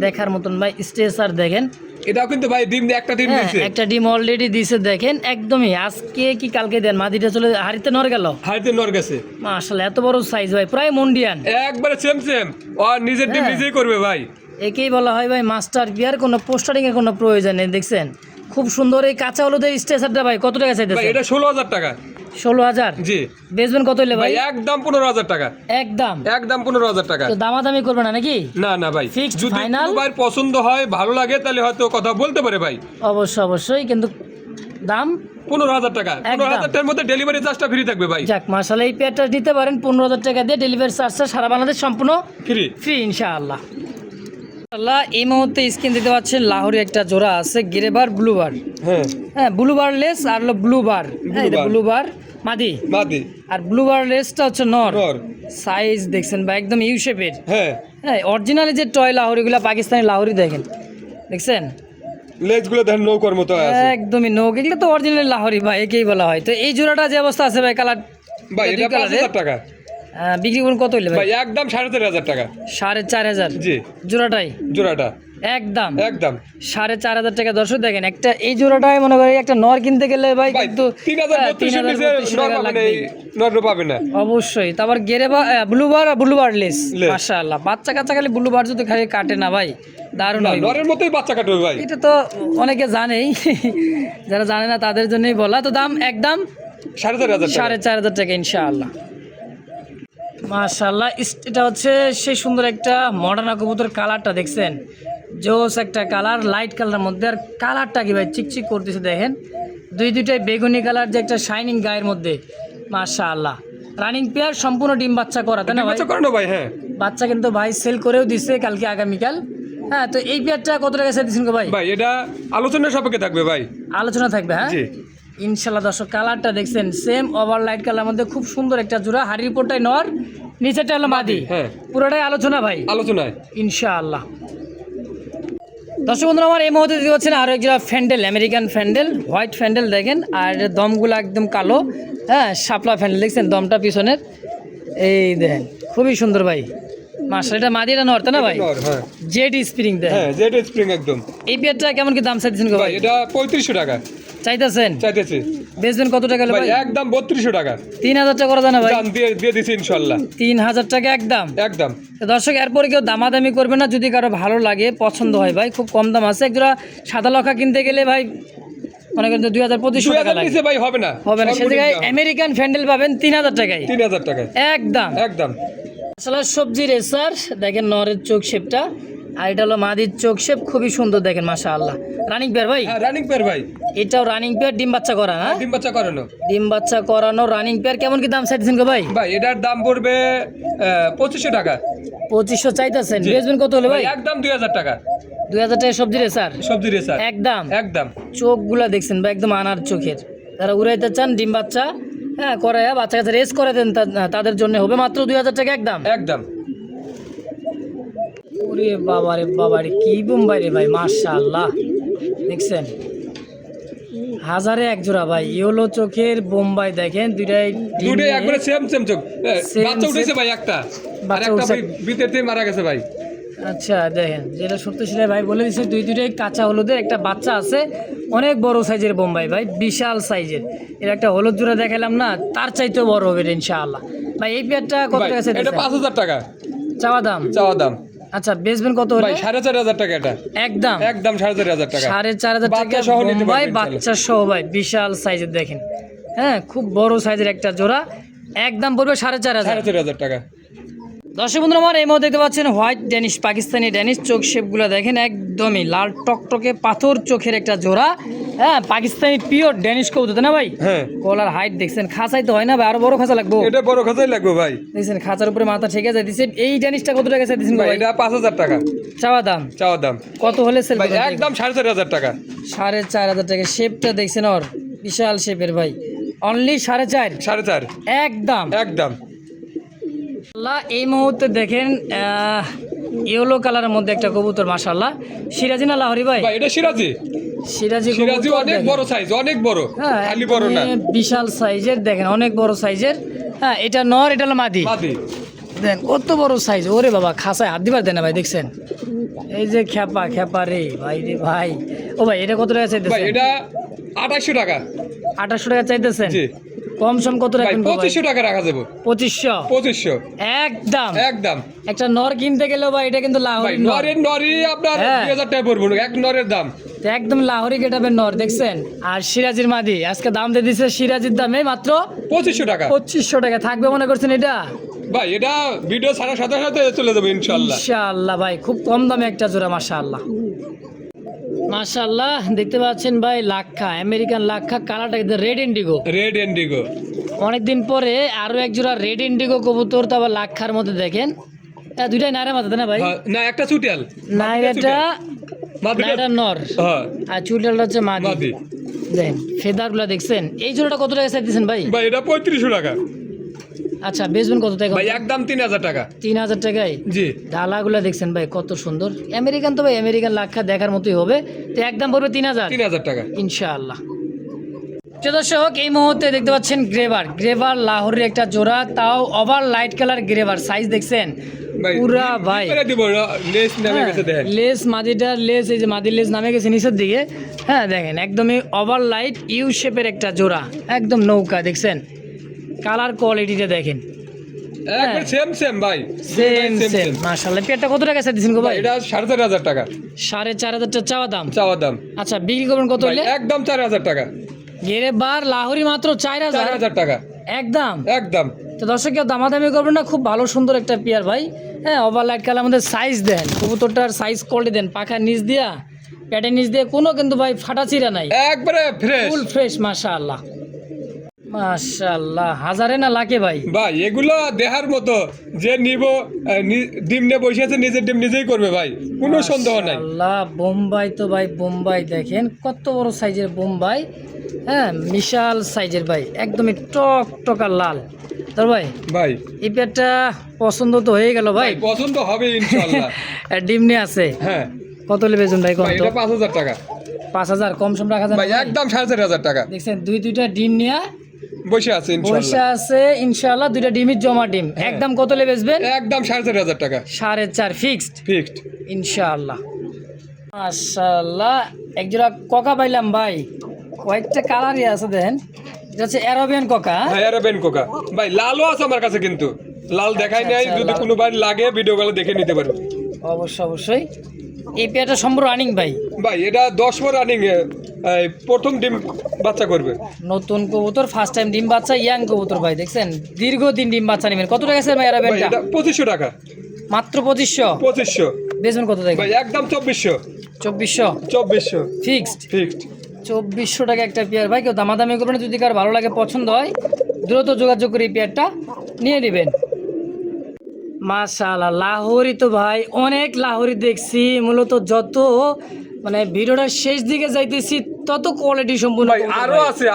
A: দেখার মতন ভাই স্ট্রেচার। দেখেন
B: এটাও কিন্তু ভাই ডিম একটা ডিম
A: হ্যাঁ,
B: দিছে।
A: একটা ডিম অলরেডি দিছে দেখেন, একদমই আজকে কি কালকে দেন, মাদিটা চলে হাড়িতে নর গেল।
B: হাড়িতে নর গেছে
A: মাশাআল্লাহ, এত বড় সাইজ ভাই, প্রায় মন্ডিয়ান
B: একবারে সেম। আর নিজের ডিম
A: হ্যাঁ।
B: নিজেই করবে ভাই।
A: একেই বলা হয় ভাই মাস্টার পিয়ার, কোনো পোস্টারিং এর কোনো প্রয়োজন নেই। দেখছেন খুব সুন্দর এই কাঁচা হলুদের স্ট্রেচারটা ভাই, কত টাকা
B: ভাই
A: চাইতেছেন?
B: এটা 16,000 টাকা।
A: 16,000
B: জি
A: বেচবেন কত হলে ভাই?
B: ভাই একদম 15,000 টাকা,
A: একদম
B: একদম 15,000 টাকা।
A: তো দামাদামি করবে না নাকি?
B: না না ভাই,
A: Fixed,
B: যদি
A: final?
B: কোনো ভাইয়ের পছন্দ হয় ভালো লাগে তাহলে হয়তো কথা বলতে পারে ভাই।
A: অবশ্যই কিন্তু দাম
B: 15,000 টাকা,
A: একদম।
B: 15,000 টাকার মধ্যে ডেলিভারি চার্জটা ফ্রি থাকবে ভাই।
A: যাক মাশাআল্লাহ, এই পেয়ারটা নিতে পারেন 15,000 টাকা দিয়ে, ডেলিভারি চার্জটা সারা বাংলাদেশ সম্পূর্ণ
B: ফ্রি।
A: ফ্রি ইনশাআল্লাহ। আল্লাহ এই মুহূর্তে স্ক্রিন দিতে পাচ্ছেন লাহোরি একটা জোড়া আছে গ্রেবার ব্লুবার।
B: হ্যাঁ
A: হ্যাঁ ব্লুবার লেস আর হলো ব্লুবার, হ্যাঁ এটা
B: Blue bar।
A: ব্লুবার মাদি,
B: মাদি
A: আর ব্লুবার লেসটা হচ্ছে নর।
B: নর।
A: সাইজ দেখছেন বা একদম ইউ শেপের।
B: হ্যাঁ
A: হ্যাঁ অরিজিনালি যে টয় লাহোরিগুলো পাকিস্তানি লাহোরি দেখেন, দেখছেন
B: লেজগুলো দেখেন নৌকার মতো আছে
A: একদমই নৌক, এগুলো তো অরিজিনাল লাহোরি ভাই, একেই বলা হয়। তো এই জোড়াটা যে অবস্থা আছে ভাই, কালার
B: ভাই। এটা 5,000 টাকা
A: বিক্রি করুন কত হইলে
B: ভাই,
A: ভাই?
B: একদম 4,500 টাকা।
A: 4,500
B: জি
A: জোড়াটাই
B: জোড়াটা
A: একদম
B: একদম
A: 4,500 টাকা। দর্শক দেখেন একটা এই জোড়াটাই মনে করি একটা নর কিনতে গেলে ভাই
B: ভাই
A: কিন্তু
B: 3,032 নিচে নর পাবে না, নর পাবে না।
A: অবশ্যই। তারপর গেরেবা ব্লুবার আর ব্লুবার লেস,
B: লেস।
A: মাশাআল্লাহ বাচ্চা কাচ্চা খালি ব্লুবার যদি খালি কাটে না ভাই দারুণ
B: না,
A: হইবে।
B: নরের মতোই বাচ্চা কাটবে ভাই।
A: এটা তো অনেকে জানেই, যারা জানে না তাদের জন্যই বলা। তো দাম একদম
B: 4,500 টাকা।
A: 4,500 টাকা ইনশাআল্লাহ। মাশাআল্লাহ এটা হচ্ছে সেই সুন্দর একটা মডার্ন কবুতর, কালারটা দেখছেন জোস একটা কালার, লাইট কালারের মধ্যে। আর কালারটা কি ভাই চিকচিক করতেছে দেখেন, দুইটাই বেগুনি কালার, যে একটা শাইনিং গায়ের মধ্যে। মাশাআল্লাহ রানিং পেয়ার, সম্পূর্ণ ডিম বাচ্চা করা তাই না ভাই?
B: বাচ্চা করানো ভাই। হ্যাঁ
A: বাচ্চা কিন্তু ভাই সেল করেও দিছে কালকে আগামীকাল। হ্যাঁ তো এই পেয়ারটা কত টাকা সেল দিচ্ছেন গো ভাই?
B: ভাই এটা আলোচনার সাপেক্ষে থাকবে ভাই।
A: আলোচনা থাকবে হ্যাঁ
B: জি
A: ইনশাল্লাহ। দর্শক কালারটা দেখছেন সেম ওভার লাইট কালার মধ্যে, খুব সুন্দর একটা জোড়া। হাড়ির পোটাই নর, নিচেটা হলো মাদি।
B: হ্যাঁ
A: পুরোটাই আলোচনা ভাই
B: আলোচনায়
A: ইনশাআল্লাহ। দর্শক বন্ধুরা আমার এই মুহূর্তে দিতে পারছেন আরও এক জোড়া ফ্যান্ডেল, আমেরিকান ফ্যান্ডেল, হোয়াইট ফ্যান্ডেল দেখেন। আর এর দমগুলো একদম কালো, হ্যাঁ শাপলা ফ্যান্ডেল দেখছেন, দমটা পিছনের এই দেখেন খুবই সুন্দর ভাই। মাশাআল্লাহ এটা মাদি, এটা নর তাই না ভাই?
B: নর। হ্যাঁ
A: জেড স্প্রিং দেখেন।
B: হ্যাঁ জেড স্প্রিং একদম।
A: এই পেয়ারটা কেমন কি দাম চাইতেছেন গো
B: ভাই
A: ভাই?
B: এটা 3500 টাকা
A: চাইতেছেন?
B: চাইতেছি
A: বেচবেন কত টাকা হলো
B: ভাই।
A: ভাই?
B: একদম 3200 টাকা।
A: 3,000 টাকা করা যায় না ভাই?
B: দাম দিয়ে দিছি ইনশাআল্লাহ।
A: 3,000 টাকা একদম।
B: একদম
A: তো দর্শক এরপরে কেউ দামাদামি করবে না, যদি কারো ভালো লাগে পছন্দ হয় ভাই, খুব কম দাম আছে। একজোড়া সাদা লক্ষা কিনতে গেলে ভাই মনে করেন 2,000-2,500 টাকা
B: 2000
A: লাগে,
B: নিচে ভাই হবে না।
A: হবে না। সে জায়গায় আমেরিকান ফ্যান্ডেল পাবেন 3,000 টাকায়
B: 3,000 টাকা
A: একদম।
B: একদম।
A: আসলে সবজি রেসার দেখেন, নরের চোখ শেপটা, আর এটা হলো মাদির চোখ শেপ, খুবই সুন্দর দেখেন মাশাআল্লাহ। রানিং পেয়ার ভাই?
B: হ্যাঁ রানিং পেয়ার ভাই।
A: এটাও রানিং পেয়ার, ডিম বাচ্চা করা না?
B: ডিম বাচ্চা করানো।
A: ডিম বাচ্চা করানো রানিং পেয়ার। কেমন কি দাম চাইতেছেন গো ভাই?
B: ভাই এটার দাম পড়বে 2500 টাকা।
A: 2500 চাইতেছেন,
B: জি।
A: বেচবেন কত হলে ভাই?
B: একদম 2,000 টাকা।
A: 2,000 টাকা সবজি রেসার
B: সবজি রে স্যার
A: একদম।
B: একদম।
A: চোখগুলা দেখছেন বা একদম আনার চোখের, যারা উড়াইতে চান ডিম বাচ্চা, হ্যাঁ করাইয়া বাচ্চা কাছে রেস করে দেন, তাদের জন্য হবে মাত্র 2,000 টাকা একদম।
B: একদম
A: ওরে বাবা রে কি বোম্বাই রে ভাই, মাশাআল্লাহ দেখছেন হাজারে এক জোড়া ভাই, ইয়েলো চোখের বোম্বাই দেখেন, দুইটাই ডিম
B: দুটোই
A: নিয়ে।
B: একবারে সেম সেম চোখ।
A: Same,
B: বাচ্চা উঠেছে
A: same।
B: ভাই একটা, আর
A: বাচ্চা
B: একটা
A: উঠছে।
B: ভাই ভিতর থেকে মারা গেছে ভাই।
A: আচ্ছা দেখেন, যেটা সত্যশীল ভাই বলে দিচ্ছে, দুইটাই কাঁচা হলুদের, একটা বাচ্চা আছে অনেক বড় সাইজের বোম্বাই ভাই, বিশাল সাইজের। এর একটা হলুদ জোড়া দেখালাম না, তার চাইতেও বড় হবে এটা ইনশাআল্লাহ। ভাই এই পেয়ারটা কত
B: ভাই
A: টাকা
B: এটা
A: চাইতেছেন?
B: 5,000 টাকা
A: চাওয়া দাম?
B: চাওয়া দাম।
A: আচ্ছা বেচবেন কত হলে?
B: ভাই 4,500 টাকা এটা।
A: একদম
B: একদম 4,500 টাকা।
A: 4,500 টাকা
B: বাচ্চা সহ নিতে
A: বোম্বাই,
B: পারবেন
A: বাচ্চা সহ ভাই, বিশাল সাইজের দেখেন, হ্যাঁ খুব বড় সাইজের একটা জোড়া, একদম পড়বে 4,500।
B: 4,500 টাকা।
A: দর্শক বন্ধুরা আমার এই মধ্যে দেখতে পাচ্ছেন হোয়াইট ড্যানিশ, পাকিস্তানি ড্যানিশ, চোখ শেপগুলো দেখেন একদমই লাল টকটকে পাথর চোখের একটা জোড়া, হ্যাঁ পাকিস্তানি পিওর ড্যানিশ কবুতর তাই না ভাই?
B: হ্যাঁ
A: গলার হাইট দেখছেন, খাঁচাই তো হয় না ভাই, আরো বড় খাঁচা লাগবে।
B: এটা বড় খাঁচাই লাগবে ভাই।
A: দেখছেন খাঁচার উপরে মাথা ঠেকে যায় দিছে। এই ড্যানিশটা কত টাকা চাইতেছেন
B: ভাই
A: ভাই?
B: এটা 5,000 টাকা
A: চাওয়া দাম?
B: চাওয়া দাম।
A: কত হলে সেল
B: ভাই
A: করবেন?
B: একদম 4,500 টাকা।
A: 4,500 টাকা। শেপটা দেখছেন ওর, বিশাল শেপের ভাই, অনলি 4,500
B: 4,500
A: একদম
B: একদম।
A: আল্লাহ এই মুহূর্তে দেখেন ইয়েলো কালারের মধ্যে একটা কবুতর, মাশাআল্লাহ। সিরাজি না লাহোরি ভাই?
B: ভাই এটা সিরাজি।
A: সিরাজি
B: সিরাজি
A: কবুতর
B: অনেক
A: দেখেন।
B: বড় সাইজ, অনেক বড়,
A: হ্যাঁ
B: খালি বড় না।
A: বিশাল সাইজের দেখেন, অনেক বড় সাইজের। হ্যাঁ এটা নর, এটা হলো মাদি।
B: মাদি।
A: দেন কত বড় সাইজ, ওরে বাবা খাসায় হাত দিবার দেন না ভাই, দেখছেন এই যে খেপা রে ভাই রে ভাই। ও ভাই এটা কত টাকা
B: ভাই
A: চাইতেছেন?
B: এটা 2,800 টাকা।
A: 2,800 টাকা চাইতেছেন?
B: জি।
A: কম সম কত
B: ভাই
A: রাখবেন?
B: 2,500 টাকা রাখা যাবে।
A: 2,500
B: 2,500
A: একদম।
B: একদম।
A: একটা নর কিনতে গেলেও ভাই এটা কিন্তু
B: ভাই
A: লাহোরি নর।
B: নরের নরই আপনার
A: হ্যাঁ।
B: 2,000 টাকা পড়বে, এক নরের দাম।
A: তো একদম লাহোরি গেটাবের নর দেখছেন। আর সিরাজির মাদি আজকে দাম দিয়ে দিচ্ছে সিরাজির দামে মাত্র
B: 2500 টাকা
A: 2500 টাকা থাকবে মনে করছেন এটা?
B: ভাই এটা ভিডিও ছাড়ার সাথে সাথে চলে যাবে ইনশাআল্লাহ।
A: ইনশাআল্লাহ ভাই খুব কম দামে একটা জোড়া মাশাআল্লাহ। মাশাআল্লাহ দেখতে পাচ্ছেন ভাই লাক্ষা আমেরিকান লাক্ষা কালারটা কিন্তু রেড ইন্ডিগো।
B: রেড ইন্ডিগো
A: অনেকদিন পরে আরো এক জোড়া রেড ইন্ডিগো কবুতর, তো আবার লাক্ষার মধ্যে দেখেন দুইটাই নারে মাথা না ভাই?
B: না একটা চুটিয়াল
A: নাইরাটা
B: মাদিটা
A: নাইরা নর
B: হ্যাঁ
A: আর চুলটা হচ্ছে মাদি।
B: মাদি
A: দেখেন ফেদারগুলো দেখছেন। এই জোড়াটা কত টাকা চাইতেছেন ভাই?
B: ভাই এটা 3500 টাকা।
A: আচ্ছা বেচবেন কত টাকা?
B: ভাই একদম 3000 টাকা।
A: 3000 টাকায়?
B: জি।
A: ডালাগুলো দেখছেন ভাই কত সুন্দর আমেরিকান, তো ভাই আমেরিকান লাক্ষা দেখার মতোই হবে। তো একদম পড়বে
B: 3000 টাকা
A: ইনশাআল্লাহ। প্রিয় দর্শক এই মুহূর্তে দেখতে পাচ্ছেন গ্রেভার লাহোরের একটা জোড়া, তাও ওভার লাইট কালার গ্রেভার সাইজ দেখছেন পুরা ভাই।
B: লেস নামে গেছে দেখেন।
A: লেস মাদিটার লেস, এই যে মাদির লেস নামে গেছে নিচের দিকে। হ্যাঁ দেখেন একদমই ওভার লাইট ইউ শেপের একটা জোড়া, একদম নৌকা দেখছেন। কালার কোয়ালিটিটা দেখেন
B: একবার সেম ভাই
A: সেম মাশাআল্লাহ। পেটটা কত টাকা চাইছেন গো ভাই?
B: এটা 4500 টাকা।
A: 4500 টাকা চাওয়া দাম।
B: আচ্ছা
A: বিক্রি করবেন কত হলে?
B: একদম 4000 টাকা।
A: গ্রেভার লাহোরি মাত্র 4000
B: টাকা
A: একদম। তো দর্শক কেউ দামাদামি করবেন না, খুব ভালো সুন্দর একটা পেয়ার ভাই। হ্যাঁ ওভার লাইট কালার মধ্যে সাইজ দেন, কবুতরটার সাইজ কোয়ালিটি দেন, পাখার নিচ দিয়া প্যাটের নিচ দিয়ে কোনো কিন্তু ভাই ফাটাচিরা নাই,
B: একবারে ফ্রেশ
A: ফুল ফ্রেশ মাশাআল্লাহ। হাজারে না লাখে ভাই?
B: ভাই এগুলো দেহার মতো, যে নিব ডিম নিয়ে বসে আছে নিজের ডিম নিজেই করবে ভাই, কোনো সন্দেহ নাই।
A: আল্লাহ বোম্বাই তো ভাই বোম্বাই দেখেন কত বড় সাইজের বোম্বাই। হ্যাঁ বিশাল সাইজের ভাই, একদমই টকা লাল। তোর ভাই এই পেটটা পছন্দ তো হয়ে গেল ভাই?
B: পছন্দ হবে ইনশাআল্লাহ।
A: ডিম নিয়ে আছে?
B: হ্যাঁ।
A: কত নেবেন ভাই? কত?
B: এটা 5000 টাকা।
A: 5000 কম সম রাখা যায়
B: ভাই? একদম 4500 টাকা।
A: দেখছেন দুইটা ডিম নিয়ে
B: বসে আছে
A: ইনশাআল্লাহ। দুইটা ডিমের জমা ডিম। একদম কত লে বেচবেন?
B: একদম 4500 টাকা।
A: 4.5 ফিক্সড ইনশাআল্লাহ। মাশাআল্লাহ এক জোড়া কোকা পাইলাম ভাই, কয়েকটা কালারই আছে দেখেন। এটা হচ্ছে অ্যারাবিয়ান কোকা।
B: হ্যাঁ অ্যারাবিয়ান কোকা ভাই, লালও আছে আমার কাছে, কিন্তু লাল দেখাই নাই। যদি কোনো ভাই লাগে ভিডিওগুলো দেখে নিতে পারো।
A: অবশ্যই। এই পেয়ারটা সম্পূর্ণ রানিং ভাই?
B: ভাই এটা 10 বার রানিং, প্রথম ডিম বাচ্চা করবে।
A: নতুন কবুতর, ফার্স্ট টাইম ডিম বাচ্চা, ইয়াং কবুতর ভাই দেখছেন দীর্ঘদিন ডিম বাচ্চা নেবেন। কত টাকা আছে ভাই অ্যারাবিয়ানটা?
B: এটা 2500 টাকা
A: মাত্র। 2500
B: বেচবেন
A: কত টাকা
B: ভাই? একদম 2400
A: ফিক্সড 2400 টাকা একটা পেয়ার ভাই। কেউ দামাদামি করবেন, যদি কার ভালো লাগে পছন্দ হয় দ্রুত যোগাযোগ করে এই পেয়ারটা নিয়ে নেবেন। মাশাআল্লাহ লাহোরি তো ভাই অনেক লাহোরি দেখছি, মূলত যত মানে ভিডিওটা শেষ দিকে যাইতেছি তত কোয়ালিটি সম্পূর্ণ
B: ভাই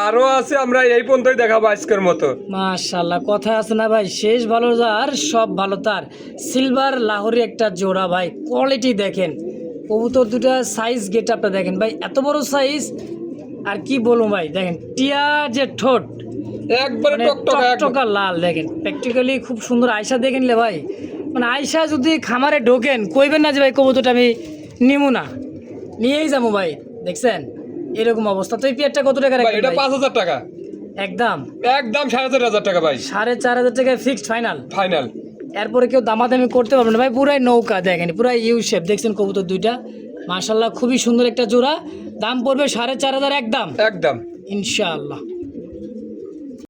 B: আরো আছে আমরা এই পর্যন্তই দেখাবো আজকের মতো।
A: মাশাআল্লাহ কথা আছে না ভাই, শেষ ভালো যার সব ভালো তার। সিলভার লাহোরি একটা জোড়া ভাই, কোয়ালিটি দেখেন, কবুতর দুটা সাইজ গেট আপটা দেখেন ভাই, এত বড় সাইজ। আর কি বলবো ভাই, দেখেন টিয়ার যে ঠোঁট
B: একবারে
A: টকটকা লাল, দেখেন প্র্যাকটিক্যালি খুব সুন্দর। আয়সা দেখেন লে ভাই, মানে আয়সা যদি খামারে ঢোকেন কইবেন না যে ভাই কবুতরটা আমি নিমু না, নিয়েই যাবো ভাই। দেখছেন এরকম অবস্থা। তো এই পেয়ারটা কত টাকা রাখবেন?
B: এটা 5000 টাকা।
A: একদম
B: 4500 টাকা ভাই।
A: 4500 টাকায় ফিক্সড ফাইনাল। এরপরে কেউ দামাদামি করতে পারবে না ভাই, পুরাই নৌকা দেখেন, পুরাই ইউ শেপ দেখছেন কবুতর দুইটা মাশাআল্লাহ খুবই সুন্দর একটা জোড়া। দাম পড়বে 4500 একদম ইনশাআল্লাহ।